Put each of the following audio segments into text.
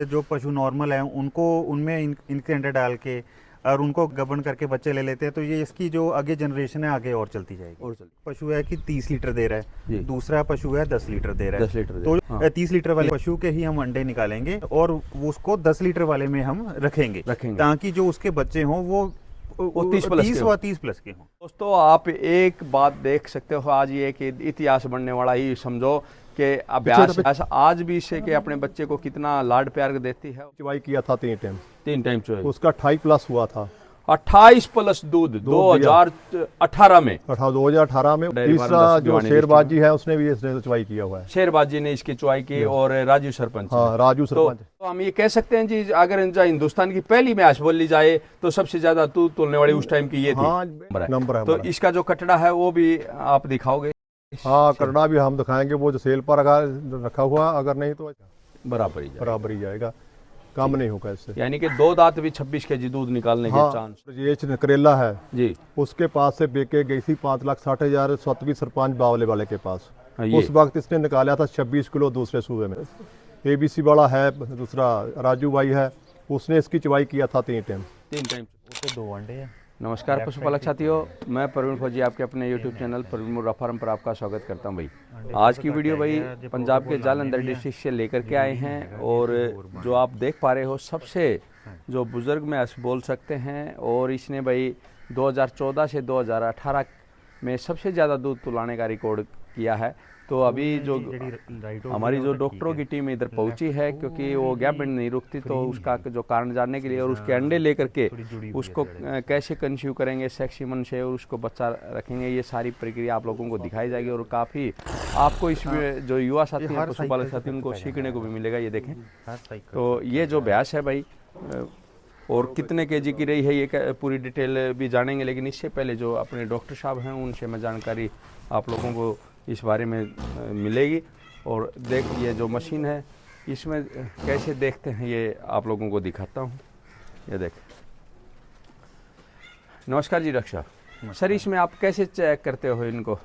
जो पशु नॉर्मल हैं उनको उनमें इनके अंडे डाल के और उनको गबन करके बच्चे ले लेते हैं, तो ये इसकी जो आगे जनरेशन है आगे और चलती जाएगी। और चल पशु है कि 30 लीटर दे रहा जी। है, दूसरा पशु है 10 लीटर दे रहा है। 10 लीटर दे तो रहा है, हाँ। 30 लीटर वाले पशु के ही हम अंडे निकालेंगे और वो उसको 10 लीटर वाले में हम रखेंगे ताकि जो उसके बच्चे हों वो 30 प्लस के हों। दोस्तों, आप एक बात देख सकते हो, आज ये कि इतिहास बनने वाला ही समझो कि अभ्यास आज भी इसे कि अपने बच्चे को कितना लाड प्यार देती है। चवाई किया था 3 टाइम चुवाई, उसका 28+ हुआ था। 28+ दूध 2018 में। 2018 में। तीसरा जो शेरबाजी है उसने भी इसने चवाई किया हुआ है। शेरबाजी ने इसकी चवाई की और राजू सरपंच। हाँ, राजू सरपंच। तो हम ये कह सकते हैं जी, अगर हिंदुस्तान की पहली मैच बोली जाए तो सबसे ज्यादा दूध तोलने वाली उस टाइम की ये थी। हाँ, नंबर है। तो इसका जो कटड़ा है वो भी आप दिखाओगे? हाँ, कटड़ा भी हम दिखाएंगे, वो जो सेल पर रखा हुआ, अगर नहीं तो बराबर ही जाएगा, कम नहीं होगा इससे। यानी कि 2 दांत भी 26 केजी दूध निकालने के चांस। ये करेला है जी, उसके पास से बेके गई थी 5,60,000 सतवीं सरपंच बावले वाले के पास। उस वक्त इसने निकाला था 26 किलो दूसरे सूबे में। ABC वाला है दूसरा, राजू भाई है, उसने इसकी चवाई किया था 3 टाइम। 2 अंडे हैं। नमस्कार पशुपालक साथियों, मैं प्रवीण फौजी आपके अपने YouTube चैनल प्रवीण मुर्रा फार्म पर आपका स्वागत करता हूं। भाई, आज की वीडियो भाई पंजाब के जालंधर डिस्ट्रिक्ट से लेकर के आए हैं और जो आप देख पा रहे हो सबसे जो बुजुर्ग में बोल सकते हैं, और इसने भाई 2014 से 2018 में सबसे ज़्यादा दूध तुलाने का रिकॉर्ड किया है। तो अभी जो हमारी जो डॉक्टरों की टीम इधर पहुंची है, क्योंकि वो गैप नहीं रुकती, तो उसका जो कारण जानने के लिए और उसके अंडे लेकर के उसको कैसे कंसीव करेंगे सेक्सीमन से और उसको बच्चा रखेंगे, ये सारी प्रक्रिया आप लोगों को दिखाई जाएगी। और काफ़ी आपको इसमें जो युवा साथी हैं पशुपालक साथी उनको सीखने को भी मिलेगा। ये देखें, तो ये जो भैंस है भाई और कितने केजी की रही है ये पूरी डिटेल भी जानेंगे, लेकिन इससे पहले जो अपने डॉक्टर साहब हैं उनसे मैं जानकारी आप लोगों को इस बारे में मिलेगी। और देख, ये जो मशीन है इसमें कैसे देखते हैं ये आप लोगों को दिखाता हूँ। ये देख, नमस्कार जी डॉक्टर साहब। सर, इसमें आप कैसे चेक करते हो इनको?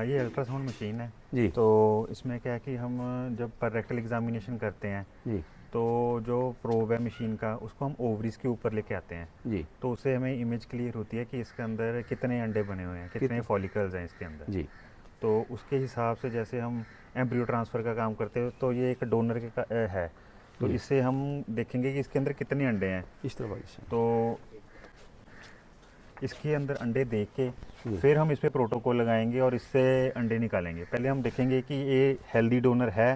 ये अल्ट्रासाउंड मशीन है जी। तो इसमें क्या है कि हम जब पर रेक्टल एग्जामिनेशन करते हैं जी, तो जो प्रोब है मशीन का उसको हम ओवरीज के ऊपर लेके आते हैं जी, तो उससे हमें इमेज क्लियर होती है कि इसके अंदर कितने अंडे बने हुए हैं, कितने फॉलिकल्स हैं इसके अंदर जी। तो उसके हिसाब से जैसे हम एम्ब्रियो ट्रांसफ़र का काम करते हो तो ये एक डोनर के है, तो इससे हम देखेंगे कि इसके अंदर कितने अंडे हैं। इस तरह से तो इसके अंदर अंडे देख के फिर हम इस पर प्रोटोकॉल लगाएंगे और इससे अंडे निकालेंगे। पहले हम देखेंगे कि ये हेल्दी डोनर है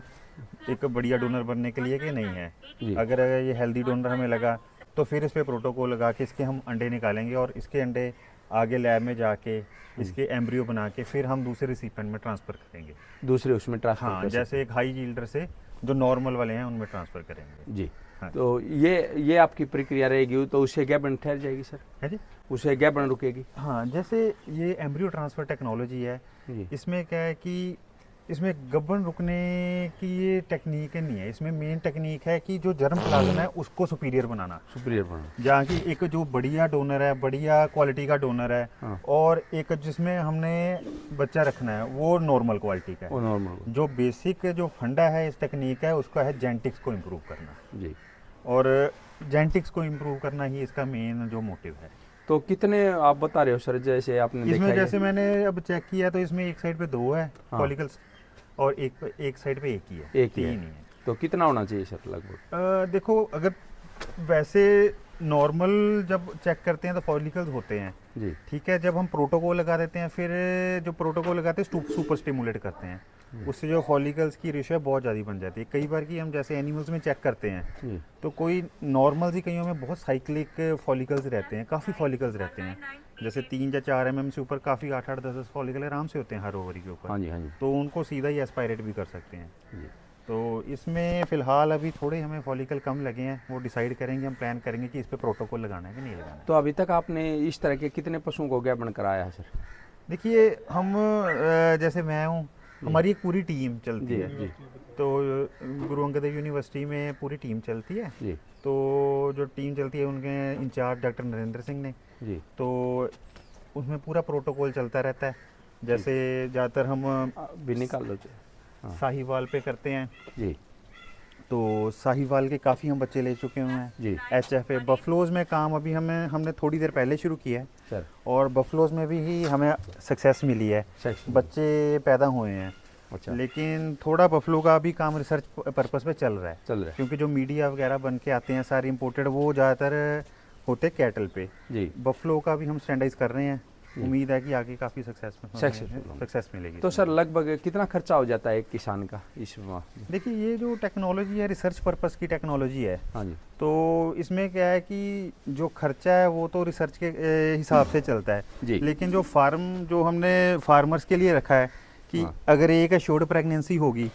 एक बढ़िया डोनर बनने के लिए कि नहीं है। अगर ये हेल्दी डोनर हमें लगा तो फिर इस पर प्रोटोकॉल लगा के इसके हम अंडे निकालेंगे और इसके अंडे आगे लैब में जाके इसके एम्ब्रियो बना के फिर हम दूसरे रिसिपेंट में ट्रांसफ़र करेंगे, दूसरे उसमें ट्रांसफ़र। हाँ, जैसे एक हाई यील्डर से जो नॉर्मल वाले हैं उनमें ट्रांसफ़र करेंगे जी। हाँ। तो ये आपकी प्रक्रिया रहेगी, तो उससे गैप ठहर जाएगी सर? है जी, उसे गैप रुकेगी। हाँ, जैसे ये एम्ब्रियो ट्रांसफ़र टेक्नोलॉजी है, इसमें क्या है कि इसमें गबन रुकने की ये टेक्निक नहीं है। इसमें मेन टेक्निक है कि जो जर्म प्लाज्म है उसको सुपीरियर बनाना। जहाँ की एक जो बढ़िया डोनर है, बढ़िया क्वालिटी का डोनर है, हाँ। और एक जिसमें हमने बच्चा रखना है वो नॉर्मल क्वालिटी का है। जो बेसिक जो फंडा है इस टेक्निक है उसका है जेनेटिक्स को इम्प्रूव करना जी, और जेनेटिक्स को इम्प्रूव करना ही इसका मेन जो मोटिव है। तो कितने आप बता रहे हो सर, जैसे आपने इसमें देखा जैसे मैंने अब चेक किया तो इसमें एक साइड पे 2 है फॉलिकल्स और एक साइड पे एक ही है, एक ही है। तो कितना होना चाहिए सर लगभग? देखो, अगर वैसे नॉर्मल जब चेक करते हैं तो फॉलिकल्स होते हैं जी, ठीक है। जब हम प्रोटोकॉल लगा देते हैं, फिर जो प्रोटोकॉल लगाते हैं सुपर स्टिमुलेट करते हैं, उससे जो फॉलिकल्स की रेशियो बहुत ज़्यादा बन जाती है। कई बार की हम जैसे एनिमल्स में चेक करते हैं तो कोई नॉर्मल सी कईयों में बहुत साइक्लिक फॉलिकल्स रहते हैं, काफ़ी फॉलिकल्स रहते हैं, जैसे 3 या 4 mm से ऊपर काफ़ी 8-8, 10-10 फॉलिकल आराम से होते हैं हर ओवरी के ऊपर। हाँ जी, हाँ जी। तो उनको सीधा ही एस्पायरेट भी कर सकते हैं जी। तो इसमें फ़िलहाल अभी थोड़े हमें फॉलिकल कम लगे हैं, वो डिसाइड करेंगे, हम प्लान करेंगे कि इस पर प्रोटोकॉल लगाना है कि नहीं लगाना है। तो अभी तक आपने इस तरह के कितने पशुओं को ज्ञापन कराया है सर? देखिए, हम जैसे मैं हूँ, हमारी एक पूरी टीम चलती है जी। तो गुरु अंगद देव यूनिवर्सिटी में पूरी टीम चलती है जी। तो जो टीम चलती है उनके इंचार्ज डॉक्टर नरेंद्र सिंह ने जी, तो उसमें पूरा प्रोटोकॉल चलता रहता है। जैसे ज़्यादातर हम भी निकाल लो साहिवाल पे करते हैं जी, तो साहिवाल के काफ़ी हम बच्चे ले चुके हुए हैं जी HFA। बफलोज में काम अभी हमने थोड़ी देर पहले शुरू किया है सर। और बफलोज में भी ही हमें सक्सेस मिली है, बच्चे पैदा हुए हैं। अच्छा। लेकिन थोड़ा बफलो का भी काम रिसर्च पर्पस पे चल रहा है, क्योंकि जो मीडिया वगैरह बन के आते हैं सारे इंपोर्टेड, वो ज़्यादातर होते कैटल पे जी। बफलो का भी हम स्टैंडर्डाइज कर रहे हैं, उम्मीद है कि आगे काफ़ी सक्सेस मिलेगी। तो सर लगभग कितना खर्चा हो जाता है एक किसान का इसमें? देखिए ये जो टेक्नोलॉजी है रिसर्च पर्पस की टेक्नोलॉजी है, हाँ जी। तो इसमें क्या है कि जो खर्चा है वो तो रिसर्च के हिसाब से चलता है जी। लेकिन जो हमने फार्मर्स के लिए रखा है कि हाँ। अगर एक एश्योर्ड प्रेगनेंसी होगी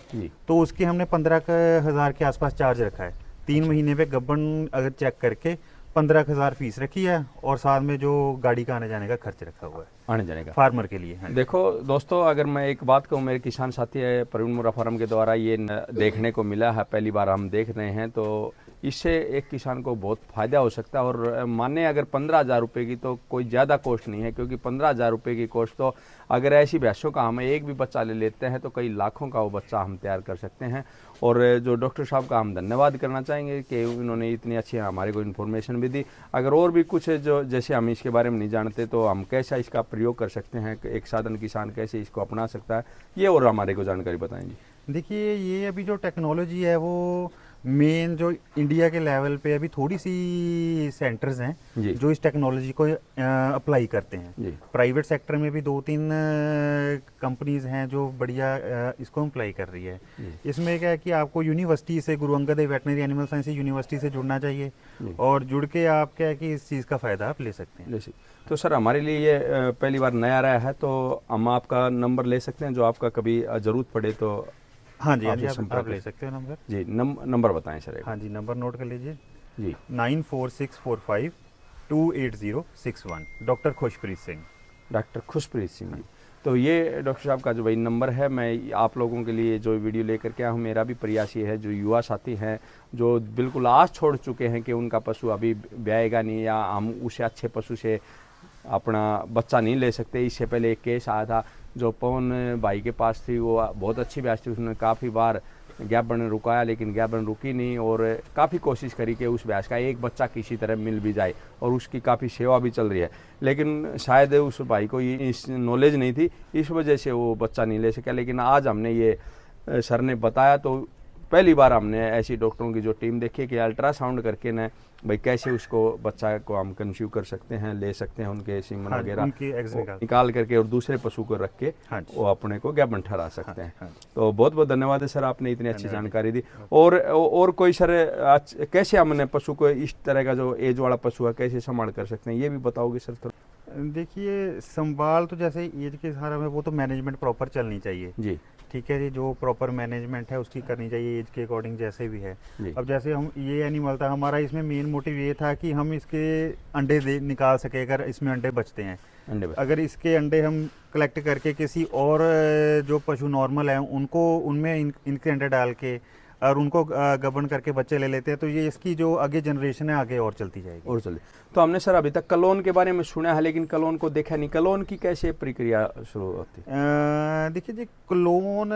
तो उसके हमने 15,000 के आसपास चार्ज रखा है। 3 महीने पे गब्बन अगर चेक करके 15,000 फीस रखी है और साथ में जो गाड़ी का आने जाने का खर्च रखा हुआ है, आने जाने का फार्मर के लिए। हाँ। देखो दोस्तों, अगर मैं एक बात कहूँ, मेरे किसान साथी है प्रवीण मुर्रा फार्म के द्वारा ये देखने को मिला है, पहली बार हम देख रहे हैं, तो इससे एक किसान को बहुत फ़ायदा हो सकता है। और माने अगर 15,000 रुपये की तो कोई ज़्यादा कॉस्ट नहीं है, क्योंकि 15,000 रुपये की कॉस्ट तो अगर ऐसी भैंसों का हम एक भी बच्चा ले लेते हैं तो कई लाखों का वो बच्चा हम तैयार कर सकते हैं। और जो डॉक्टर साहब का हम धन्यवाद करना चाहेंगे कि उन्होंने इतनी अच्छी हमारे को इन्फॉर्मेशन भी दी। अगर और भी कुछ जो जैसे हम इसके बारे में नहीं जानते तो हम कैसा इसका प्रयोग कर सकते हैं, एक साधन किसान कैसे इसको अपना सकता है, ये और हमारे को जानकारी बताएंगे। देखिए ये अभी जो टेक्नोलॉजी है वो मेन जो इंडिया के लेवल पे अभी थोड़ी सी सेंटर्स हैं जो इस टेक्नोलॉजी को अप्लाई करते हैं। प्राइवेट सेक्टर में भी 2-3 कंपनीज हैं जो बढ़िया इसको अप्लाई कर रही है। इसमें क्या है कि आपको यूनिवर्सिटी से, Guru Angad Dev veterinary animal science university से जुड़ना चाहिए और जुड़ के आप क्या है कि इस चीज़ का फ़ायदा आप ले सकते हैं। तो सर हमारे लिए ये पहली बार नया रहा है, तो हम आपका नंबर ले सकते हैं, जो आपका कभी ज़रूरत पड़े तो? हाँ जी, आप ले सकते हो नंबर जी। नंबर बताएं सर। हाँ जी, नंबर नोट कर लीजिए जी। 9464528061, डॉक्टर खुशप्रीत सिंह। डॉक्टर खुशप्रीत सिंह जी। तो ये डॉक्टर साहब का जो भाई नंबर है, मैं आप लोगों के लिए जो वीडियो लेकर के आया हूँ, मेरा भी प्रयास ये है, जो युवा साथी हैं जो बिल्कुल आस छोड़ चुके हैं कि उनका पशु अभी ब्याएगा नहीं या हम उसे अच्छे पशु से अपना बच्चा नहीं ले सकते। इससे पहले एक केस आया था जो पवन भाई के पास थी, वो बहुत अच्छी भैंस थी, उसने काफ़ी बार गैबन रुकाया लेकिन गैबन रुकी नहीं और काफ़ी कोशिश करी कि उस भैंस का एक बच्चा किसी तरह मिल भी जाए और उसकी काफ़ी सेवा भी चल रही है, लेकिन शायद उस भाई को ये इस नॉलेज नहीं थी, इस वजह से वो बच्चा नहीं ले सका। लेकिन आज हमने ये सर ने बताया तो पहली बार हमने ऐसी डॉक्टरों की जो टीम देखी कि अल्ट्रासाउंड करके न भाई कैसे उसको बच्चा को हम कंसीव कर सकते हैं, ले सकते हैं, उनके सीमन वगैरह निकाल करके और दूसरे पशु को रख के वो अपने को गैबन ठहरा सकते हैं। तो बहुत बहुत धन्यवाद है सर, आपने इतनी अच्छी जानकारी दी। और कोई सर कैसे हमने पशु को इस तरह का जो एज वाला पशु है कैसे संभाल कर सकते हैं, ये भी बताओगे सर थोड़ा? देखिए संभाल तो जैसे एज के हिसाब में वो तो मैनेजमेंट प्रॉपर चलनी चाहिए जी, ठीक है जी, जो प्रॉपर मैनेजमेंट है उसकी करनी चाहिए एज के अकॉर्डिंग जैसे भी है। अब जैसे हम ये एनिमल था हमारा, इसमें मेन मोटिव ये था कि हम इसके अंडे निकाल सके, अगर इसमें अंडे बचते हैं, अगर इसके अंडे हम कलेक्ट करके किसी और जो पशु नॉर्मल हैं उनको उनमें इनके अंडे डाल के और उनको गबन करके बच्चे ले लेते हैं तो ये इसकी जो आगे जनरेशन है आगे और चलती जाएगी और चले। तो हमने सर अभी तक कलोन के बारे में सुना है लेकिन कलोन को देखा नहीं, कलोन की कैसे प्रक्रिया शुरू होती है? देखिए जी, क्लोन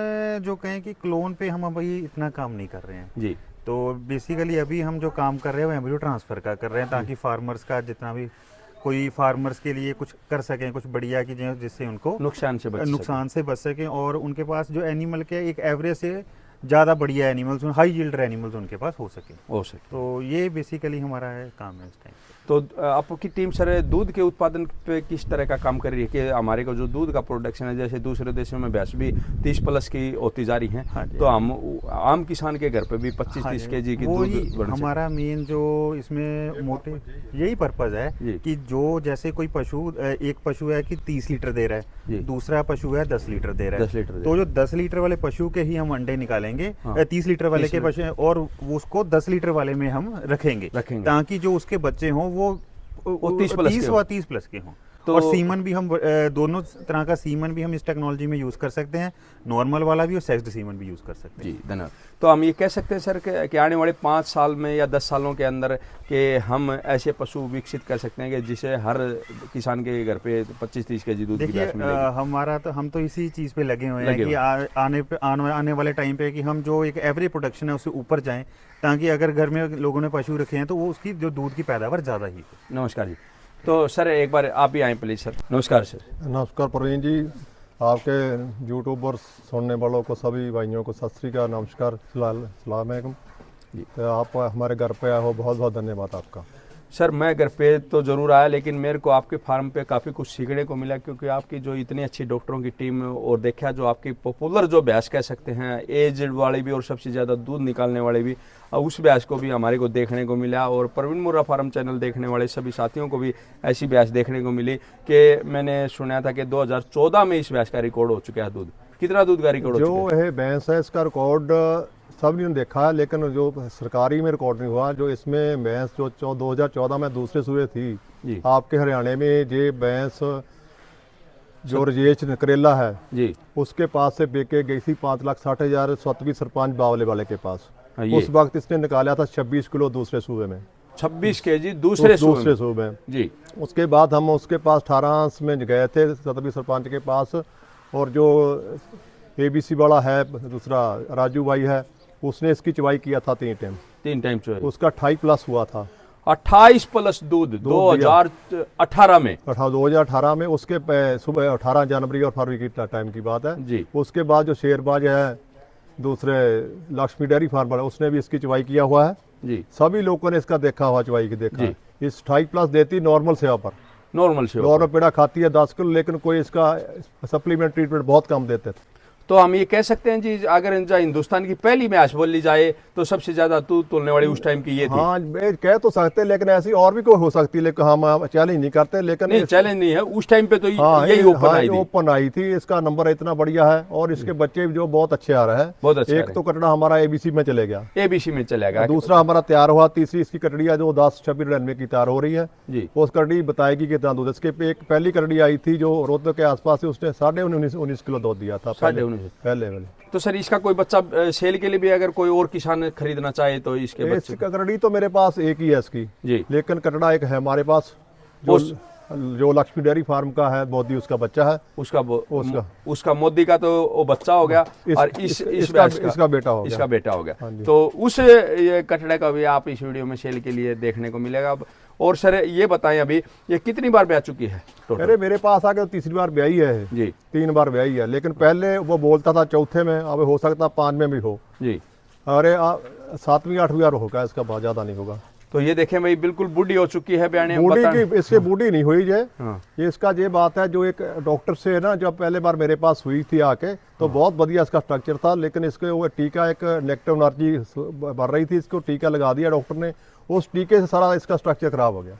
जो कहें कि क्लोन पे हम अभी इतना काम नहीं कर रहे हैं जी, तो बेसिकली अभी हम जो काम कर रहे हैं वो एम्ब्रियो ट्रांसफ़र का कर रहे हैं ताकि फार्मर्स का जितना भी कोई फार्मर्स के लिए कुछ कर सकें, कुछ बढ़िया की जिससे उनको नुकसान से बच सकें और उनके पास जो एनिमल के एक एवरेज से ज़्यादा बढ़िया एनिमल्स, हाई यील्ड एनिमल्स उनके पास हो सके। तो ये बेसिकली हमारा काम है इस टाइम। तो आपकी टीम सर दूध के उत्पादन पे किस तरह का काम कर रही है कि हमारे को जो दूध का प्रोडक्शन है, जैसे दूसरे देशों में भैंस भी 30+ की होती जा रही हैं, तो हम आम किसान के घर पे भी 25-30 kg की दूध हमारा मेन जो इसमें मोटिव यही पर्पज़ है कि जो जैसे कोई पशु, एक पशु है कि 30 लीटर दे रहा है, दूसरा पशु है 10 लीटर दे रहा है, तो जो 10 लीटर वाले पशु के ही हम अंडे निकालेंगे, 30 लीटर वाले के पशु और उसको 10 लीटर वाले में हम रखेंगे ताकि जो उसके बच्चे हों वो 30+ के हों। तो और सीमन भी हम दोनों तरह का सीमन भी हम इस टेक्नोलॉजी में यूज़ कर सकते हैं, नॉर्मल वाला भी और सेक्स्ड सीमन भी यूज़ कर सकते हैं। जी धन्यवाद। तो हम ये कह सकते हैं सर कि आने वाले 5 साल में या 10 सालों के अंदर कि हम ऐसे पशु विकसित कर सकते हैं कि जिसे हर किसान के घर पे 25-30 केजी दूध की देखिए भैंस मिलेगी। हमारा तो हम तो इसी चीज़ पे लगे हुए हैं कि आने वाले टाइम पे कि हम जो एक एवरेज प्रोडक्शन है उससे ऊपर जाएं, ताकि अगर घर में लोगों ने पशु रखे हैं तो वो उसकी जो दूध की पैदावार ज़्यादा ही हो। नमस्कार जी। तो सर एक बार आप भी आए प्लीज सर। नमस्कार सर। नमस्कार प्रवीण जी, आपके यूट्यूबर सुनने वालों को सभी भाइयों को सत श्री अकाल, नमस्कार, सलाम अलैकुम। तो आप हमारे घर पे आए हो, बहुत बहुत धन्यवाद आपका। सर मैं घर पे तो ज़रूर आया, लेकिन मेरे को आपके फार्म पे काफ़ी कुछ सीखने को मिला, क्योंकि आपकी जो इतनी अच्छी डॉक्टरों की टीम और देखा जो आपकी पॉपुलर जो भैंस कह सकते हैं, एजड वाली भी और सबसे ज़्यादा दूध निकालने वाली भी, उस भैंस को भी हमारे को देखने को मिला। और प्रवीण मुर्रा फार्म चैनल देखने वाले सभी साथियों को भी ऐसी भैंस देखने को मिली कि मैंने सुना था कि 2014 में इस भैंस का रिकॉर्ड हो चुका है। दूध कितना दूध का रिकॉर्ड हो जो चुका है? है भैंस है, इसका रिकॉर्ड सभी ने देखा है, लेकिन जो सरकारी में रिकॉर्ड नहीं हुआ। जो इसमें भैंस जो 2014 में दूसरे सूबे थी जी आपके हरियाणा में, ये भैंस जो रजेश करेला है जी, उसके पास से बेके गई थी 5,60,000 सतवीं सरपंच बावले वाले के पास। हाँ, ये उस वक्त इसने निकाला था 26 किलो दूसरे सूबे में, 26 केजी दूसरे दूसरे सूबे सूबे में। जी। उसके बाद हम उसके पास 18 में गए थे सतवीं सरपंच के पास, और जो ABC वाला है दूसरा राजू भाई है, उसने इसकी चवाई किया था 3 टाइम चोरी, उसका 28+ हुआ था। 28 प्लस दूध 2018 में, 2018 में। उसके सुबह 18 जनवरी और फरवरी की टाइम की बात है जी। उसके बाद जो शेरबाज है दूसरे लक्ष्मी डेयरी फार्म वाला, उसने भी इसकी चवाई किया हुआ है जी। सभी लोगों ने इसका देखा हुआ, चवाई की देखा है। इस 28+ देती नॉर्मल सेवा पर, नॉर्मल से नॉर्मल पेड़ा खाती है 10 किलो, लेकिन कोई इसका सप्लीमेंट ट्रीटमेंट बहुत कम देते थे। तो हम ये कह सकते हैं जी, अगर हिंदुस्तान की पहली मैच बोल ली जाए तो सबसे ज्यादा दूध तोलने वाली उस टाइम की ये थी। हाँ कह तो सकते, लेकिन ऐसी और भी कोई हो सकती है, लेकिन हम चैलेंज नहीं करते। लेकिन नहीं चैलेंज नहीं है, उस टाइम पे तो हाँ, यही ओपन आई थी। ओपन आई थी। इसका नंबर इतना बढ़िया है और इसके बच्चे जो बहुत अच्छे आ रहे हैं। बहुत अच्छे एक तो कटड़ा हमारा ABC में चले गया, ABC में चलेगा। दूसरा हमारा तैयार हुआ, तीसरी इसकी कटड़िया जो 10-26 की तैयार हो रही है जी। उस कटड़ी बताएगी कितना दूध। इसके एक पहली कटड़ी आई थी जो रोहतक के आसपास से, उसने 19.5 किलो दूध दिया था पहले वाले। तो सर इसका कोई बच्चा सेल के लिए भी अगर कोई और किसान खरीदना चाहे तो इसके बच्चे? कटड़ी तो मेरे पास एक ही है इसकी जी, लेकिन कटड़ा एक है हमारे पास जो लक्ष्मी डेयरी फार्म का है, मोदी उसका बच्चा है। उसका मोदी का तो वो बच्चा हो गया, और इसका बेटा हो गया। इसका बेटा हो गया। तो उस ये कटड़े का भी आप इस वीडियो में सेल के लिए देखने को मिलेगा। और सर ये बताएं अभी ये कितनी बार ब्याह चुकी है? अरे मेरे पास आके तीसरी बार ब्याही है जी, 3 बार ब्याही है, लेकिन पहले वो बोलता था चौथे में, अब हो सकता 5 में भी हो जी। अरे 7वीं 8वीं बार होगा, इसका बहुत ज्यादा नहीं होगा। तो ये देखें भाई बिल्कुल बूढ़ी हो चुकी है बयाने। बूढ़ी की इससे बूढ़ी नहीं हुई है। हाँ। ये इसका ये बात है, जो एक डॉक्टर से है ना, जब पहले बार मेरे पास हुई थी आके तो बहुत बढ़िया इसका स्ट्रक्चर था, लेकिन इसके वो टीका एक नेगेटिव एनर्जी बढ़ रही थी, इसको टीका लगा दिया डॉक्टर ने, उस टीके से सारा इसका स्ट्रक्चर खराब हो गया।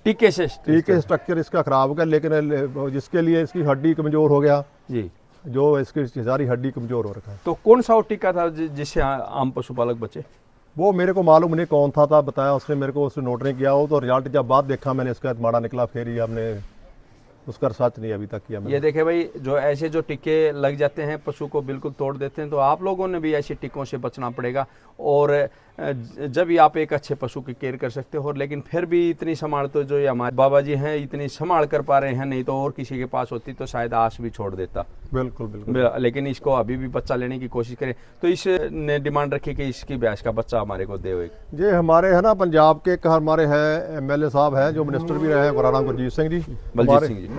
टीके से स्ट्रक्चर इसका खराब हो गया, लेकिन जिसके लिए इसकी हड्डी कमजोर हो गया जी, जो इसकी सारी हड्डी कमजोर हो रखा है। तो कौन सा वो टीका था जिससे आम पशुपालक बचे? वो मेरे को मालूम नहीं कौन था बताया उसने मेरे को, उसने नोट नहीं किया हो, तो रिजल्ट जब बाद देखा मैंने इसका माड़ा निकला, फिर ही हमने उसका रिसर्च नहीं अभी तक किया मैंने। ये देखे भाई, जो ऐसे जो टीके लग जाते हैं पशु को बिल्कुल तोड़ देते हैं, तो आप लोगों ने भी ऐसे टीकों से बचना पड़ेगा। और जब भी आप एक अच्छे पशु की केयर कर सकते हो, लेकिन फिर भी इतनी संभाल तो जो ये हमारे बाबा जी हैं इतनी संभाल कर पा रहे हैं, नहीं तो और किसी के पास होती तो शायद आस भी छोड़ देता। बिल्कुल बिल्कुल। लेकिन इसको अभी भी बच्चा लेने की कोशिश करें, तो इसने डिमांड रखी कि इसकी भैंस का बच्चा हमारे को दे। ये हमारे है ना पंजाब के हमारे है MLA साहब हैं, जो मिनिस्टर भी रहे हैं, राणा गुरजीत सिंह जी,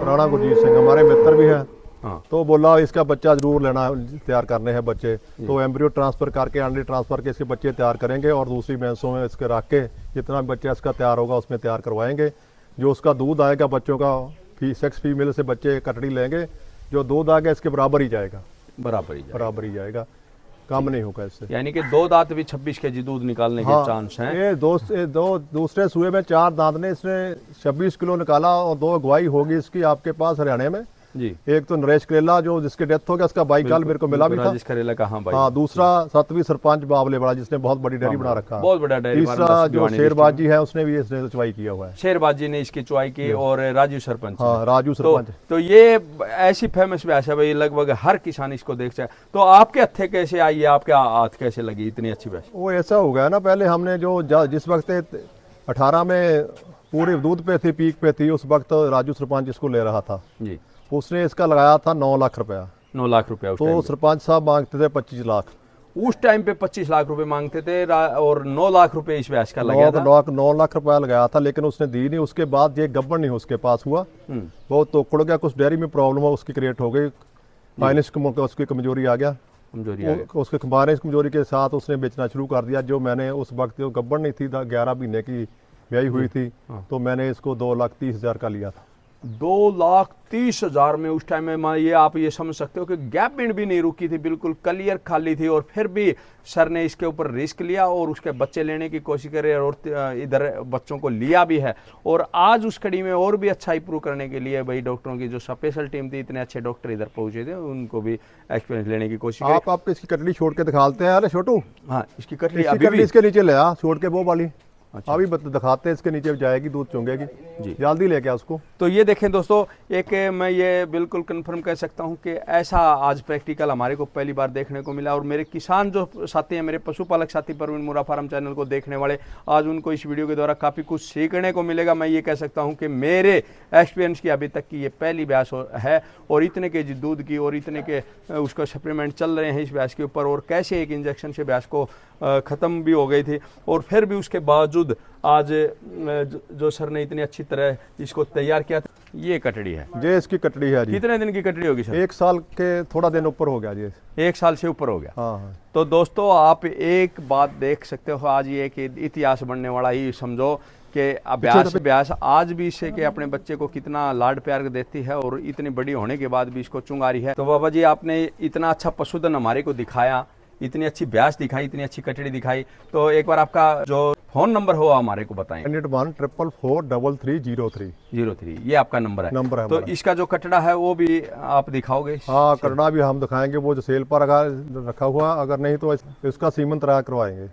राणा गुरजीत सिंह हमारे मित्र भी हैं। हाँ। तो बोला इसका बच्चा जरूर लेना, तैयार करने हैं बच्चे, तो एम्ब्रियो ट्रांसफर करके अंडे ट्रांसफर के इसके बच्चे तैयार करेंगे, और दूसरी भैंसों में इसके रख के जितना बच्चा इसका तैयार होगा उसमें तैयार करवाएंगे। जो उसका दूध आएगा बच्चों का, सेक्स फीमेल से बच्चे कटड़ी लेंगे, जो दूध आएगा इसके बराबर ही जाएगा, बराबर ही जाएगा, कम नहीं होगा इससे। यानी कि 2 दांत भी 26 केजी दूध निकालने के चांस हैं। ये दूसरे सूबे में 4 दांत ने इसने 26 किलो निकाला, और 2 अगुवाई होगी इसकी आपके पास हरियाणा में। जी। एक तो नरेश करेला जो जिसके डेथ हो गया, उसका बाइक कल मेरे को मिला भी था। राजेश करेला का, हाँ भाई। हाँ, दूसरा 7वीं सरपंच बावले वाला जिसने बहुत बड़ी डेयरी बना रखा है। बहुत बड़ा डेयरी फार्म। तीसरा जो शेरबाजी है उसने भी इसने चुवाई किया हुआ है। शेरबाजी ने इसकी चुवाई की और राजू सरपंच ने। हाँ, राजू सरपंच। तो ये ऐसी फेमस भैंस है भाई, लगभग हर किसान इसको देख सकता है। तो आपके हथे कैसे आई है, आपके हाथ कैसे लगी इतनी अच्छी भैंस? वो ऐसा हो गया ना, पहले हमने जिस वक्त 18 में पूरे दूध पे थी, पीक पे थी, उस वक्त राजू सरपंच इसको ले रहा था जी। उसने इसका लगाया था 9 लाख रुपया। 9 लाख रुपया तो सरपंच साहब मांगते थे 25 लाख। उस टाइम पे 25 लाख रुपए मांगते थे और 9 लाख रुपए इस भैंस का लगा था। 9 लाख रुपया लगाया था, लेकिन उसने दी नहीं। उसके बाद ये गब्बर नहीं उसके पास हुआ, वो तो उड़ गया, कुछ डेयरी में प्रॉब्लम हो उसकी क्रिएट हो गई, फाइनेंस उसकी कमजोरी आ गया। उसके फाइनेंस कमजोरी के साथ उसने बेचना शुरू कर दिया। जो मैंने उस वक्त जो गब्बर नहीं थी 11 महीने की ब्याई हुई थी, तो मैंने इसको 2,30,000 का लिया था। 2,30,000 में उस टाइम में ये आप ये समझ सकते हो कि गैप मिनट भी नहीं रुकी थी, बिल्कुल क्लियर खाली थी। और फिर भी सर ने इसके ऊपर रिस्क लिया और उसके बच्चे लेने की कोशिश करे और इधर बच्चों को लिया भी है। और आज उस कड़ी में और भी अच्छा इंप्रूव करने के लिए भाई डॉक्टरों की जो स्पेशल टीम थी, इतने अच्छे डॉक्टर इधर पहुंचे थे, उनको भी एक्सपीरियंस लेने की कोशिश की। आप इसकी कटड़ी छोड़ के दिखाते हैं। अरे छोटू, हाँ, इसकी कटड़ी इसके नीचे ले आ, छोड़ के वो वाली। अच्छा। अभी दिखाते हैं, इसके नीचे जाएगी, दूध चुंगेगी जी, जल्दी लेके आ उसको। तो ये देखें दोस्तों, एक मैं ये बिल्कुल कंफर्म कर सकता हूँ कि ऐसा आज प्रैक्टिकल हमारे को पहली बार देखने को मिला। और मेरे किसान जो साथी हैं, मेरे पशुपालक साथी परवीन मुर्रा फार्म चैनल को देखने वाले, आज उनको इस वीडियो के द्वारा काफ़ी कुछ सीखने को मिलेगा। मैं ये कह सकता हूँ कि मेरे एक्सपीरियंस की अभी तक की ये पहली भैंस है और इतने के दूध की और इतने के उसका सप्लीमेंट चल रहे हैं इस भैंस के ऊपर, और कैसे एक इंजेक्शन से भैंस को ख़त्म भी हो गई थी। और फिर भी उसके बावजूद आज जो सर ने इतनी अच्छी तरह इसको तैयार किया था, ये कटड़ी है। ये इसकी कटड़ी है जी। कितने दिन की कटड़ी होगी सर? 1 साल के थोड़ा दिन ऊपर हो गया जी। 1 साल से ऊपर हो गया। हाँ। तो दोस्तों आप एक बात देख सकते हो, आज ये कि इतिहास बनने वाला ही समझो कि अभ्यास आज भी इससे कि अपने बच्चे को कितना लाड प्यार देती है और इतनी बड़ी होने के बाद भी इसको चुंगा रही है। तो बाबा जी, आपने इतना अच्छा पशुधन हमारे को दिखाया, इतनी अच्छी ब्यास दिखाई, इतनी अच्छी कटड़ी दिखाई, तो एक बार आपका जो फोन नंबर हो हमारे को बताएं। 9144430303 ये आपका नंबर है। तो इसका जो कटड़ा है वो भी आप दिखाओगे? हाँ, कटड़ा भी हम दिखाएंगे, वो जो सेल पर रखा हुआ, अगर नहीं तो इसका सीमन तैयार करवाएंगे,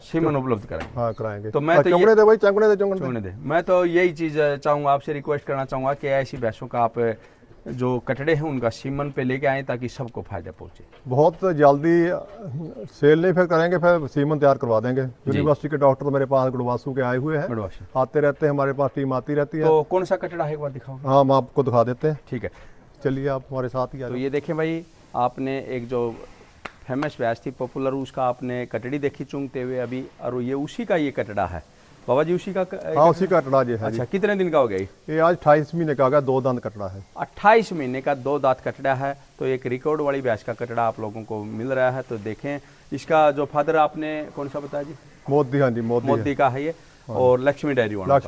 सीमन उपलब्ध कराएंगे। हाँ, कराएंगे। तो मैं तो चंगड़े दे भाई, चंगड़े दे। मैं तो यही चीज चाहूंगा, आपसे रिक्वेस्ट करना चाहूंगा कि ऐसी भैंसों का आप जो कटड़े हैं उनका सीमन पे लेके आए ताकि सबको फायदा पहुंचे। बहुत जल्दी सेल नहीं फिर करेंगे, फिर सीमन तैयार करवा देंगे। यूनिवर्सिटी के डॉक्टर तो मेरे पास गुड़वासू के आए हुए हैं, आते रहते हैं, हमारे पास टीम आती रहती है। तो कौन सा कटड़ा है एक बार दिखाओ। हाँ, हम आपको दिखा देते हैं। ठीक है, चलिए आप हमारे साथ ही आ। तो ये देखें भाई, आपने एक जो फेमस भैंस थी पॉपुलर, उसका आपने कटड़ी देखी चुंगते हुए अभी, और ये उसी का ये कटड़ा है बाबा जी, उसी का? हाँ, उसी का कटड़ा है। अच्छा, कितने दिन का हो गया ये? आज 28 महीने का हो गया, 2 दांत कटड़ा है। 28 महीने का 2 दांत कटड़ा है। तो एक रिकॉर्ड वाली भैंस का कटड़ा आप लोगों को मिल रहा है। तो देखें, इसका जो फादर आपने कौन सा बताया जी? मोदी। हाँ जी, मोदी का है ये। और लक्ष्मी डेयरी वाला।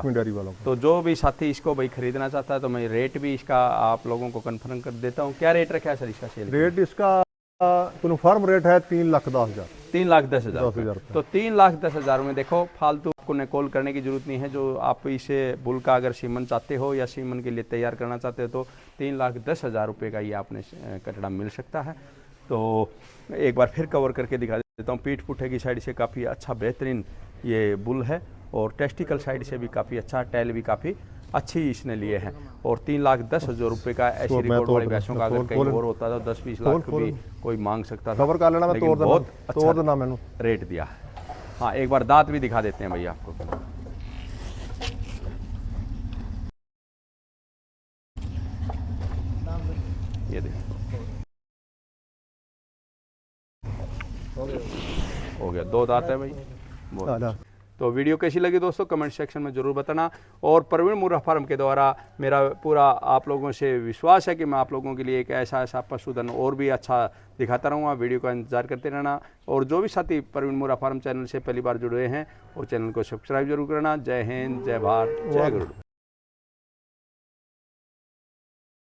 तो जो भी साथी इसको भाई खरीदना चाहता है, तो मैं रेट भी इसका आप लोगों को कंफर्म कर देता हूँ। क्या रेट रखा है सर इसका सेल? रेट इसका कन्फर्म रेट है 3,10,000। 3,10,000। तो 3,10,000 में देखो, फालतू को कॉल करने की जरूरत नहीं है। जो आप इसे बुल का अगर सीमन चाहते हो या सीमन के लिए तैयार करना चाहते हो, तो 3,10,000 रुपये का ये आपने कटड़ा मिल सकता है। तो एक बार फिर कवर करके दिखा देता हूँ। पीठ पुठे की साइड से काफ़ी अच्छा बेहतरीन ये बुल है, और टेस्टिकल साइड से भी काफ़ी अच्छा, टैल भी काफ़ी अच्छी इसने लिए हैं। और 3,10,000 रुपये का ऐसी रिकॉर्ड वाली भैंसों का अगर कहीं और होता तो 10-20 लाख भी कोई मांग सकता था। लेकिन बहुत अच्छा रेट दिया है। हाँ, एक बार दांत भी दिखा देते हैं भैया आपको। ये देखिए, हो गया, 2 दांत है भाई। तो वीडियो कैसी लगी दोस्तों, कमेंट सेक्शन में ज़रूर बताना। और परवीन मुर्रा फार्म के द्वारा मेरा पूरा आप लोगों से विश्वास है कि मैं आप लोगों के लिए एक ऐसा पशुधन और भी अच्छा दिखाता रहूँगा। वीडियो का इंतजार करते रहना। और जो भी साथी परवीन मुर्रा फार्म चैनल से पहली बार जुड़े हैं, और चैनल को सब्सक्राइब जरूर करना। जय हिंद, जय भारत, जय गुरु।